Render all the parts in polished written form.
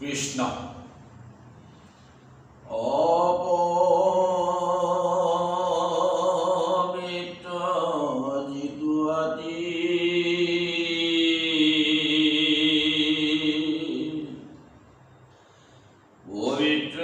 কৃষ্ণ অপবিত্ৰ যিটো আদি পবিত্ৰ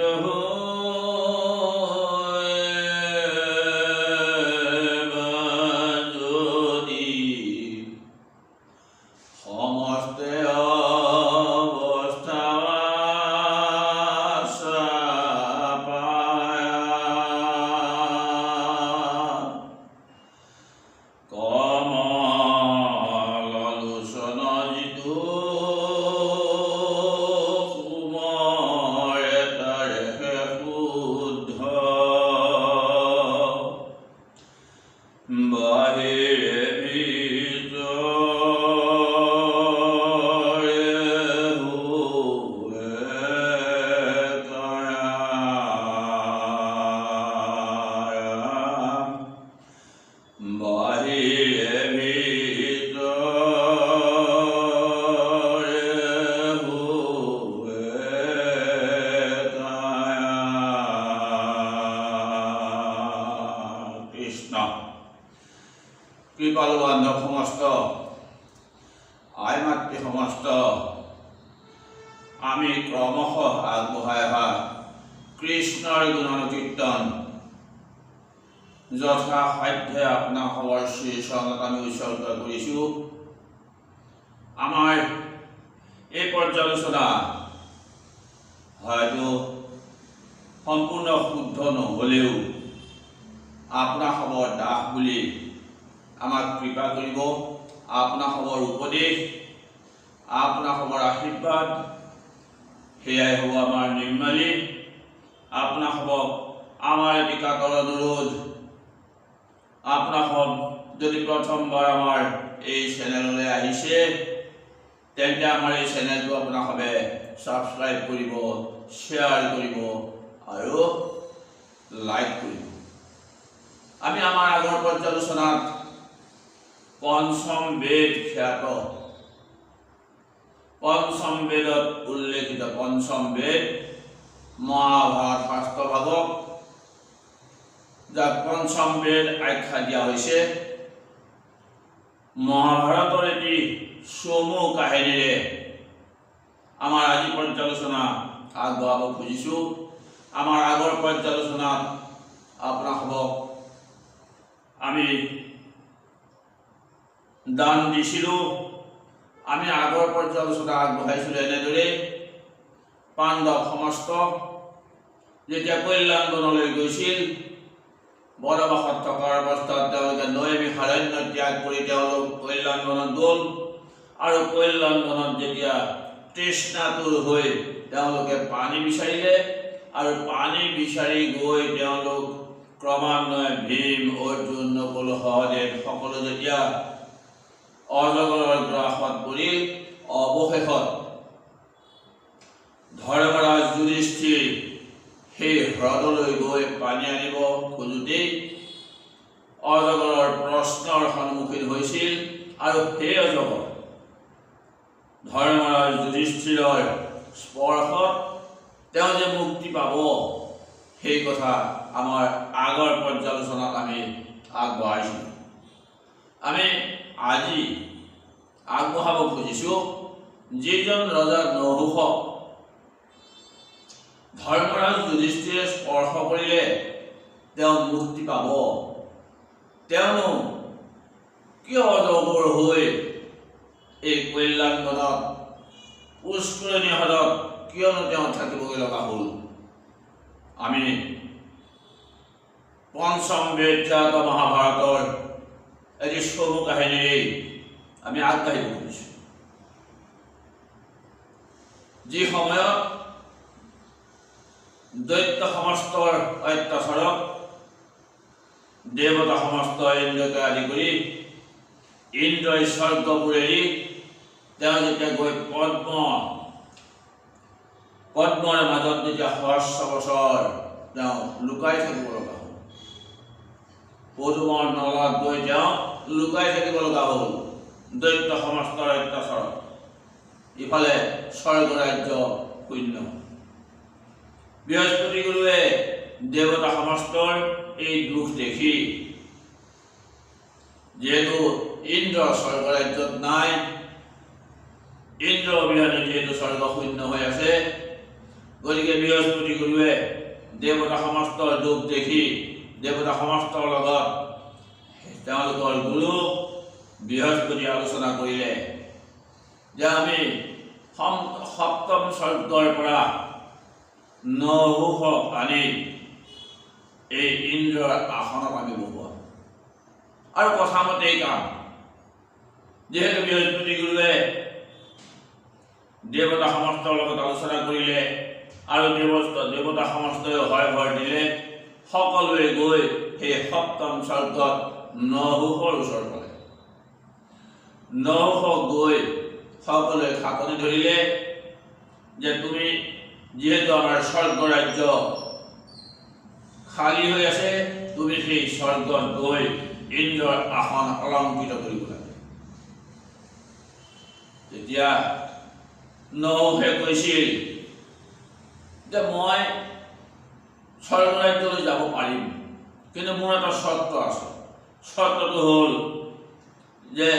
কৃপালু বান্ধৱ সমস্ত আই মাতৃ সমস্ত আমি ক্ৰমশঃ আগবঢ়াই অহা কৃষ্ণৰ গুণানুকীৰ্তন যথা সাধ্যে আপোনাসৱৰ শ্ৰী চৰণত আমি উৎসৰ্গ কৰিছোঁ। আমাৰ এই পৰ্যালোচনা হয়তো সম্পূৰ্ণ শুদ্ধ নহ'লেও আপোনাসৱৰ দাস বুলি আমাক কৃপা কৰিব, আপোনাসৱৰ উপদেশ, আপোনাসৱৰ আশীৰ্বাদ সেয়াই হ'ব আমাৰ নিৰ্মালী। আপোনাসৱক আমাৰ এটি কাতৰ অনুৰোধ, আপোনাসৱ যদি প্ৰথমবাৰ আমাৰ এই চেনেললৈ আহিছে তেন্তে আমাৰ এই চেনেলটো আপোনাসৱে ছাবস্ক্ৰাইব কৰিব, শ্বেয়াৰ কৰিব আৰু লাইক কৰিব। আমি আমাৰ আগৰ পৰ্যালোচনাত পঞ্চম বেদ খ্যাত পঞ্চম বেদত উল্লেখিত পঞ্চম বেদ মহাভাৰত শাস্ত্ৰভাগক যাক পঞ্চম বেদ আখ্যা দিয়া হৈছে, মহাভাৰতৰ এটি চমু কাহিনীৰে আমাৰ আজি পৰ্যালোচনা আগবঢ়াব খুজিছোঁ। আমাৰ আগৰ পৰ্যালোচনাত আপোনাসৱক আমি দান দিছিলোঁ। আমি আগৰ পৰ্যালোচনা আগবঢ়াইছিলোঁ এনেদৰে, পাণ্ডৱ সমস্ত যেতিয়া কল্যাণ বনলৈ গৈছিল, বনবাসত থকাৰ অৱস্থাত তেওঁলোকে নৈমিষাৰণ্য ত্যাগ কৰি তেওঁলোক কল্যাণ বনত গ'ল আৰু কল্যাণ বনত যেতিয়া তৃষ্ণাতুৰ হৈ তেওঁলোকে পানী বিচাৰিলে আৰু পানী বিচাৰি গৈ তেওঁলোক ক্ৰমান্বয়ে ভীম, অৰ্জুন, নকুল, সহদেৱ সকলো যেতিয়া অজগৰৰ গ্ৰাসত পৰিল, অৱশেষত ধৰ্মৰাজ যুধিষ্ঠিৰ সেই হ্ৰদলৈ গৈ পানী আনিব খোজোতেই অজগৰৰ প্ৰশ্নৰ সন্মুখীন হৈছিল আৰু সেই অজগৰ ধৰ্মৰাজ যুধিষ্ঠিৰৰ স্পৰ্শত তেওঁ যে মুক্তি পাব সেই কথা আমাৰ আগৰ পৰ্যালোচনাত আমি আগবঢ়াইছিলোঁ। আমি আজি আগবঢ়াব খুজিছোঁ যিজন ৰজা নহুষক ধৰ্মৰাজ যুধিষ্ঠিৰে স্পৰ্শ কৰিলে তেওঁ মুক্তি পাব, তেওঁনো কিয় অজগৰ হৈ এই কল্যাণ বনত পুষ্কৰণী হ্ৰদত কিয়নো তেওঁ থাকিবগৈ লগা হ'ল। আমি পঞ্চম বেদ খ্যাত মহাভাৰতৰ এটি চমু কাহিনীৰে আমি আগবাঢ়িব খুজিছোঁ। যি সময়ত দৈত্য সমস্তৰ অত্যাচাৰত দেৱতা সমস্ত ইন্দ্ৰকে আদি কৰি ইন্দ্ৰই স্বৰ্গবোৰ এৰি তেওঁ যেতিয়া গৈ পদ্মৰ মাজত যেতিয়া সহস্ৰ বছৰ তেওঁ লুকাই থাকিব লগা হ'ল, পদুমৰ নলাত গৈ তেওঁ লুকাই থাকিব লগা হ'ল দৈত্য সমস্তৰ অত্যাচাৰত। ইফালে স্বৰ্গ ৰাজ্য শূন্য। বৃহস্পতি গুৰুৱে দেৱতা সমস্তৰ এই দুখ দেখি, যিহেতু ইন্দ্ৰ স্বৰ্গ ৰাজ্যত নাই, ইন্দ্ৰ অবিহনে যিহেতু স্বৰ্গ শূন্য হৈ আছে, গতিকে বৃহস্পতি গুৰুৱে দেৱতা সমস্তৰ দুখ দেখি দেৱতা সমস্তৰ লগত তেওঁলোকৰ গুৰু বৃহস্পতি আলোচনা কৰিলে যে আমি সপ্তম স্বৰ্গৰ পৰা নহুষক আনি এই ইন্দ্ৰৰ আসনত আমি বহোৱাম। আৰু কথামতে এই কাম, যিহেতু বৃহস্পতি গুৰুৱে দেৱতা সমস্তৰ লগত আলোচনা কৰিলে আৰু দেৱতা সমস্তই হয় ভৰ দিলে, সকলোৱে গৈ সেই সপ্তম স্বৰ্গত নহুষৰ ওচৰ পালে। নহুষক গৈ সকলোৱে খাটনি ধৰিলে যে তুমি যিহেতু আমাৰ স্বৰ্গ ৰাজ্য খালী হৈ আছে, তুমি সেই স্বৰ্গত গৈ ইন্দ্ৰৰ আসন অলংকৃত কৰিব লাগে। তেতিয়া নহুষে কৈছিল যে মই স্বৰ্গ ৰাজ্যলৈ যাব পাৰিম, কিন্তু মোৰ এটা চৰ্ত আছে। চৰ্তটো হ'ল যে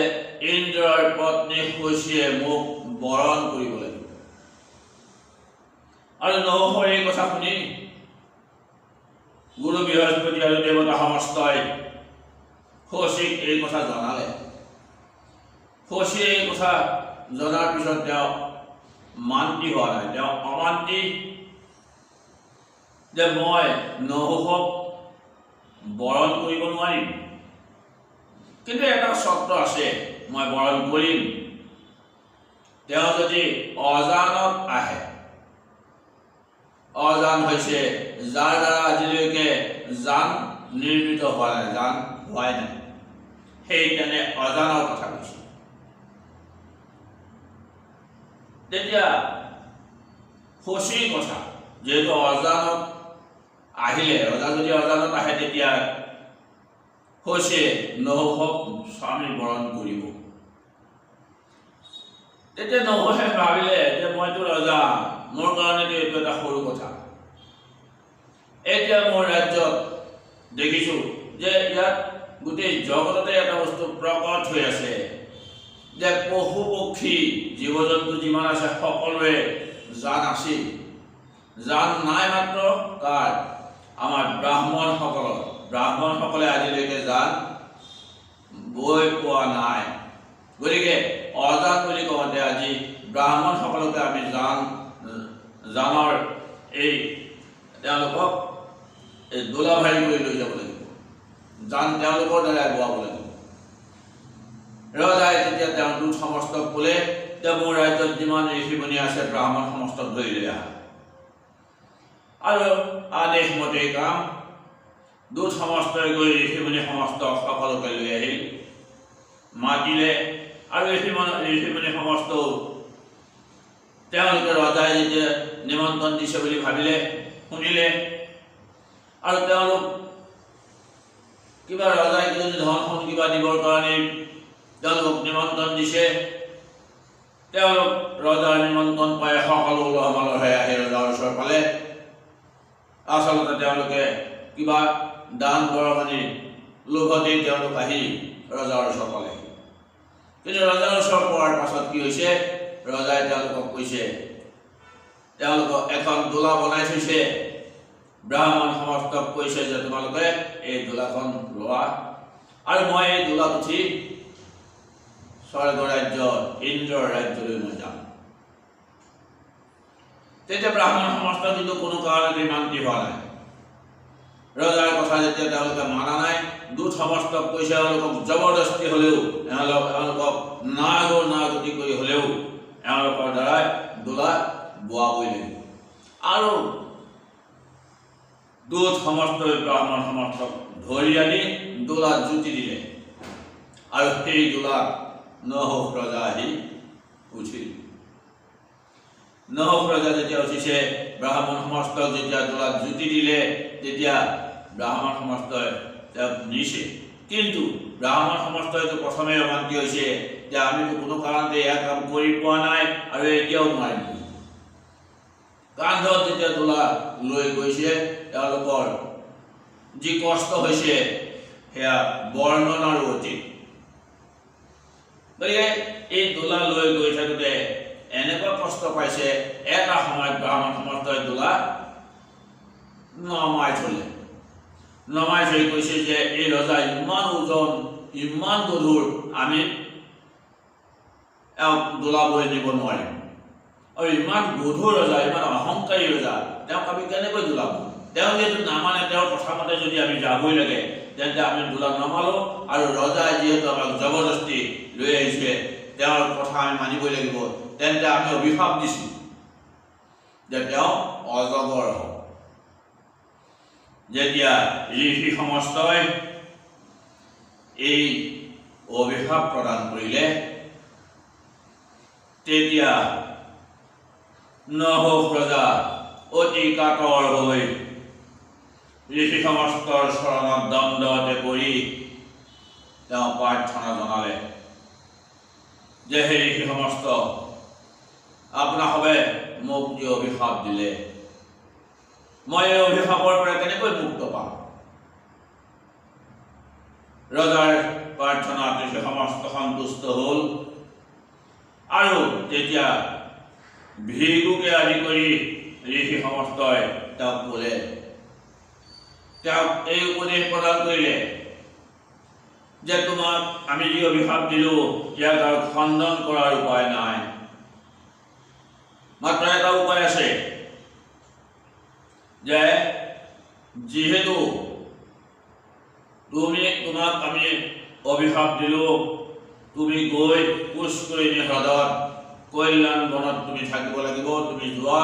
ইন্দ্ৰৰ পত্নী শচীয়ে মোক বৰণ কৰিব লাগিব। আৰু নহুষৰ এই কথা শুনি গুৰু বৃহস্পতি আৰু দেৱতা সমস্তই শচীক এই কথা জনালে। শচীয়ে এই কথা জনাৰ পিছত তেওঁ মান্তি হোৱা নাই, তেওঁ অমান্তি যে মই নহুষক বৰণ কৰিব নোৱাৰিম, কিন্তু এটা চৰ্ত আছে, মই বৰণ কৰিম। তেওঁ যদি অজানত আহে, অজান হৈছে যাৰ দ্বাৰা আজিলৈকে যান নিৰ্মিত হোৱা নাই, যান হোৱাই নাই, সেই তেনে অজানৰ কথা কৈছে। তেতিয়া শচীৰ কথা, যিহেতু অজানত আহিলে, ৰজা যদি অজানত আহে, তেতিয়া শচীয়ে নহুষক স্বামী বৰণ কৰিব। তেতিয়া নহুষে ভাবিলে যে মইতো ৰজা, মোৰ কাৰণেতো এইটো এটা সৰু কথা। এতিয়া মোৰ ৰাজ্যত দেখিছোঁ যে ইয়াত গোটেই জগততে এটা বস্তু প্ৰকট হৈ আছে যে পশু পক্ষী জীৱ জন্তু যিমান আছে সকলোৱে জান আছিল, জান নাই মাত্ৰ কাৰ? আমাৰ ব্ৰাহ্মণসকলৰ। ব্ৰাহ্মণসকলে আজিলৈকে জান বৈ পোৱা নাই। গতিকে অজান বুলি কওঁতে আজি ব্ৰাহ্মণসকলকে আমি জানৰ এই তেওঁলোকক এই দোলাভাৰী কৰি লৈ যাব লাগিব, জান তেওঁলোকৰ দ্বাৰাই বোৱাব লাগিব। ৰজাই তেতিয়া তেওঁ দূত সমস্তক ক'লে যে মোৰ ৰাজ্যত যিমান ঋষিমুনি আছে ব্ৰাহ্মণ সমস্তক ধৰি লৈ আহা। আৰু আদেশ মতে কাম, দূত সমস্তই গৈ ঋষিমুনি সমস্তক সকলোকে লৈ আহিল, মাতিলে। আৰু ঋষিমুনি সমস্ত তেওঁলোকে ৰজাই যেতিয়া নিমন্ত্ৰণ দিছে বুলি ভাবিলে, শুনিলে। আৰু তেওঁলোক কিবা ৰজাই যদি ধন সোণ কিবা দিবৰ কাৰণে তেওঁলোকক নিমন্ত্ৰণ দিছে, তেওঁলোক ৰজাৰ নিমন্ত্ৰণ পাই সকলো উলহ মালহে আহি ৰজাৰ ওচৰ পালে। আচলতে তেওঁলোকে কিবা দান বৰঙণি লোভতে তেওঁলোক আহি ৰজাৰ ওচৰ পালে। কিন্তু ৰজাৰ ওচৰ পোৱাৰ পাছত কি হৈছে, ৰজাই তেওঁলোকক কৈছে, তেওঁলোকক এখন দোলা বনাই থৈছে, ব্ৰাহ্মণ সমস্তক কৈছে যে তোমালোকে এই দোলাখন লোৱা, আৰু মই এই দোলাত উঠি স্বৰ্গ ৰাজ্য ইন্দ্ৰৰ ৰাজ্যলৈ মই যাম। তেতিয়া ব্ৰাহ্মণ সমস্ত কিন্তু কোনো কাৰণতে মান্তি হোৱা নাই। ৰজাৰ কথা যেতিয়া তেওঁলোকে মানা নাই, দূত সমস্তক কৈছে এওঁলোকক জবৰদস্তি হ'লেও, এওঁলোকক নাগতি কৰি হ'লেও এওঁলোকৰ দ্বাৰাই দোলা বোৱাবই লাগিব। আৰু দূত সমস্তই ব্ৰাহ্মণ সমস্তক ধৰি আনি দোলাত জুতি দিলে, আৰু সেই দোলাত নহুষ ৰজা আহি উঠিল। নহুষ ৰজা যেতিয়া উঠিছে, ব্ৰাহ্মণ সমস্তক যেতিয়া দোলাত জুতি দিলে, তেতিয়া ব্ৰাহ্মণ সমস্তই তেওঁক নিছে। কিন্তু ব্ৰাহ্মণ সমস্তইতো প্ৰথমে অমান্তি হৈছে যে আমিতো কোনো কাৰণতে এয়া কাম কৰি পোৱা নাই আৰু এতিয়াও নোৱাৰিম। কান্ধত যেতিয়া দোলা লৈ গৈছে তেওঁলোকৰ যি কষ্ট হৈছে সেয়া বৰ্ণনাৰ অতীত। গতিকে এই দোলা লৈ গৈ থাকোঁতে এনেকুৱা কষ্ট পাইছে, এটা সময়ত ব্ৰাহ্মণ সমাজৰ দোলা নমাই থলে। নমাই থৈ কৈছে যে এই ৰজা ইমান ওজন, ইমান গধুৰ, আমি দোলা বৈ নিব নোৱাৰিম। আৰু ইমান গধুৰ ৰজা, ইমান অহংকাৰী ৰজা, তেওঁক আমি কেনেকৈ দোলাব? তেওঁ যিহেতু নামানে, তেওঁৰ কথা মতে যদি আমি যাবই লাগে, তেন্তে আমি দোলা নমালোঁ। আৰু ৰজাই যিহেতু আমাক জবৰদস্তি লৈ আহিছে, তেওঁৰ কথা আমি মানিবই লাগিব। তেন্তে আমি অভিশাপ দিছোঁ যে তেওঁ অজগৰ হ'ব। যেতিয়া ঋষি সমস্তই এই অভিশাপ প্ৰদান কৰিলে, তেতিয়া নহুষ ৰজা অতি কাতৰ হৈ ঋষি সমস্তৰ চৰণত দণ্ডতে পৰি তেওঁ প্ৰাৰ্থনা জনালে যে হে ঋষি সমস্ত, আপোনাসৱে মোক যি অভিশাপ দিলে, মই এই অভিশাপৰ পৰা কেনেকৈ মুক্ত পাম? ৰজাৰ প্ৰাৰ্থনাত ঋষি সমস্ত সন্তুষ্ট হ'ল। আৰু তেতিয়া ভিগুকে আদি কৰি ঋষি সমস্তই তেওঁক ক'লে, তেওঁক এই উপদেশ প্ৰদান কৰিলে যে তোমাক আমি যি অভিশাপ দিলোঁ, ইয়াক আৰু খণ্ডন কৰাৰ উপায় নাই। মাত্ৰ এটা উপায় আছে যে যিহেতু তোমাক আমি অভিশাপ দিলোঁ, তুমি গৈ পুষ্কৰিণী হ্ৰদত কল্যাণ বনত তুমি থাকিব লাগিব। তুমি যোৱা,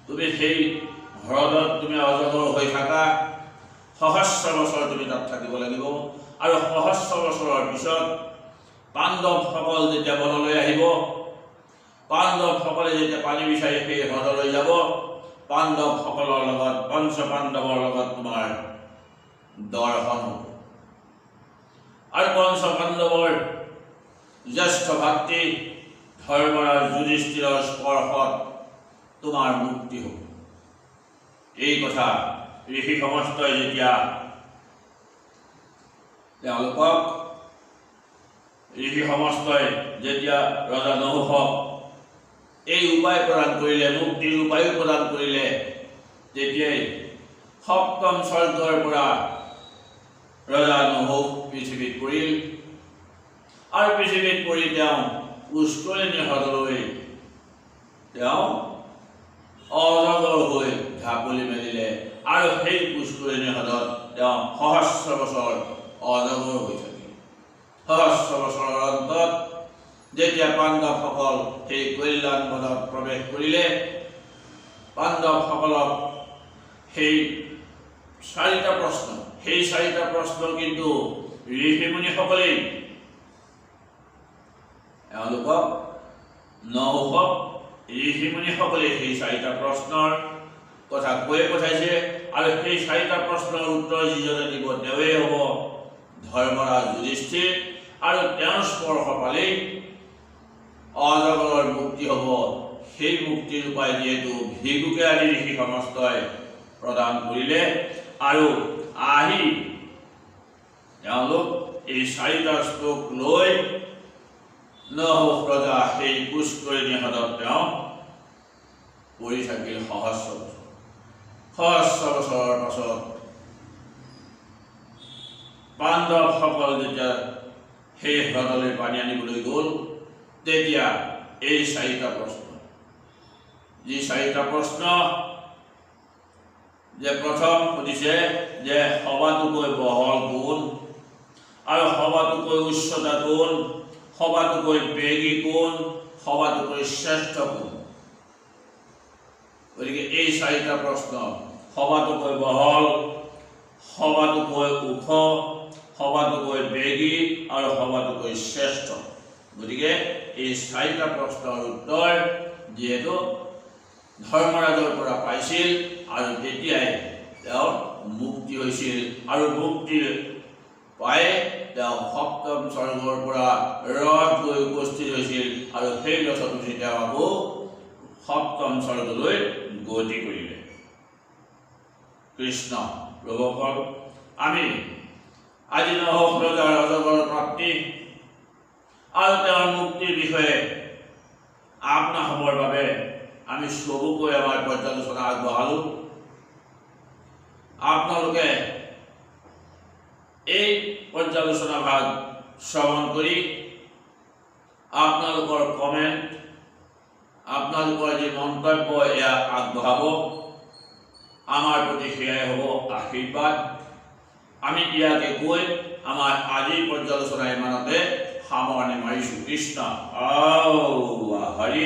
তুমি সেই হ্ৰদত তুমি অজগৰ হৈ থাকা, সহস্ৰ বছৰ তুমি তাত থাকিব লাগিব। আৰু সহস্ৰ বছৰৰ পিছত পাণ্ডৱসকল যেতিয়া বনলৈ আহিব, পাণ্ডৱসকলে যেতিয়া পানী বিচাৰি সেই হ্ৰদলৈ যাব, পাণ্ডৱসকলৰ লগত, পঞ্চ পাণ্ডৱৰ লগত তোমাৰ দৰ্শন হ'ব। আৰু পঞ্চ পাণ্ডৱৰ জ্যেষ্ঠ ভাতৃ ধৰ্মৰাজ যুধিষ্ঠিৰৰ স্পৰ্শত তোমাৰ মুক্তি হ'ব। এই কথা ঋষি সমস্তই যেতিয়া তেওঁলোকক, ঋষি সমস্তই যেতিয়া ৰজা নহুষক এই উপায় প্ৰদান কৰিলে, মুক্তিৰ উপায়ো প্ৰদান কৰিলে, তেতিয়াই সপ্তম স্বৰ্গৰ পৰা ৰজা নহুষ পৃথিৱীত পৰিল। আৰু পৃথিৱীত পৰি তেওঁ পুষ্কৰিণী হ্ৰদলৈ তেওঁ অজগৰ হৈ ঢাপলি মেলিলে। আৰু সেই পুষ্কৰিণী হ্ৰদত তেওঁ সহস্ৰ বছৰ অজগৰ হৈ থাকিল। সহস্ৰ বছৰৰ অন্তত যেতিয়া পাণ্ডৱসকল সেই কল্যাণ বনত প্ৰৱেশ কৰিলে, পাণ্ডৱসকলক সেই চাৰিটা প্ৰশ্ন, সেই চাৰিটা প্ৰশ্ন কিন্তু ঋষিমুনিসকলেই এওঁলোকক, নহুষক ঋষিমুনিসকলে সেই চাৰিটা প্ৰশ্নৰ কথা কৈ পঠাইছে। আৰু সেই চাৰিটা প্ৰশ্নৰ উত্তৰ যিজনে দিব তেওঁৱেই হ'ব ধৰ্মৰাজ যুধিষ্ঠিৰ। আৰু তেওঁৰ স্পৰ্শ পালেই অজগৰৰ মুক্তি হ'ব। সেই মুক্তিৰ উপায় যিহেতু ভিগুকে আদি ঋষি সমস্তই প্ৰদান কৰিলে, আৰু আহি তেওঁলোক এই চাৰিটা শ্লোক লৈ নহুষ ৰজা সেই পুষ্কৰিণী হ্ৰদত তেওঁ পৰি থাকিল সহস্ৰ বছৰ। সহস্ৰ বছৰৰ পাছত পাণ্ডৱসকল যেতিয়া সেই হ্ৰদলৈ পানী আনিবলৈ গ'ল, তেতিয়া এই চাৰিটা প্ৰশ্ন, যি চাৰিটা প্ৰশ্ন, যে প্ৰথম সুধিছে যে সবাতোকৈ বহল কোন, আৰু সবাতোকৈ উচ্চতা কোন, সবাতোকৈ বেগী কোন, সবাতোকৈ শ্ৰেষ্ঠ কোন। গতিকে এই চাৰিটা প্ৰশ্ন, সবাতোকৈ বহল, সবাতোকৈ ওখ, সবাতোকৈ বেগী আৰু সবাতোকৈ শ্ৰেষ্ঠ। গতিকে এই চাৰিটা প্ৰশ্নৰ উত্তৰ যিহেতু ধৰ্মৰাজৰ পৰা পাইছিল, আৰু তেতিয়াই তেওঁৰ মুক্তি হৈছিল। আৰু মুক্তি পাই তেওঁ সপ্তম স্বৰ্গৰ পৰা ৰথ গৈ উপস্থিত হৈছিল। আৰু সেই ৰথত উঠি তেওঁ আকৌ সপ্তম স্বৰ্গলৈ গতি কৰিলে। কৃষ্ণ প্ৰভুসকল, আমি আজি নহওক ৰজা অজগৰৰ প্ৰাপ্তি আৰু তেওঁৰ মুক্তিৰ বিষয়ে আপোনাসৱৰ বাবে আমি চবুকৈ আমাৰ পৰ্যালোচনা আগবঢ়ালোঁ। আপোনালোকে এই পৰ্যালোচনা ভাগ শ্ৰৱণ কৰি আপোনালোকৰ কমেণ্ট, আপোনালোকৰ যি মন্তব্য এয়া আগবঢ়াব। আমাৰ প্ৰতি সেয়াই হ'ব আশীৰ্বাদ। আমি ইয়াকে কৈ আমাৰ আজিৰ পৰ্যালোচনা ইমানতে সামৰণি মাৰিছোঁ। কৃষ্ণ হৰি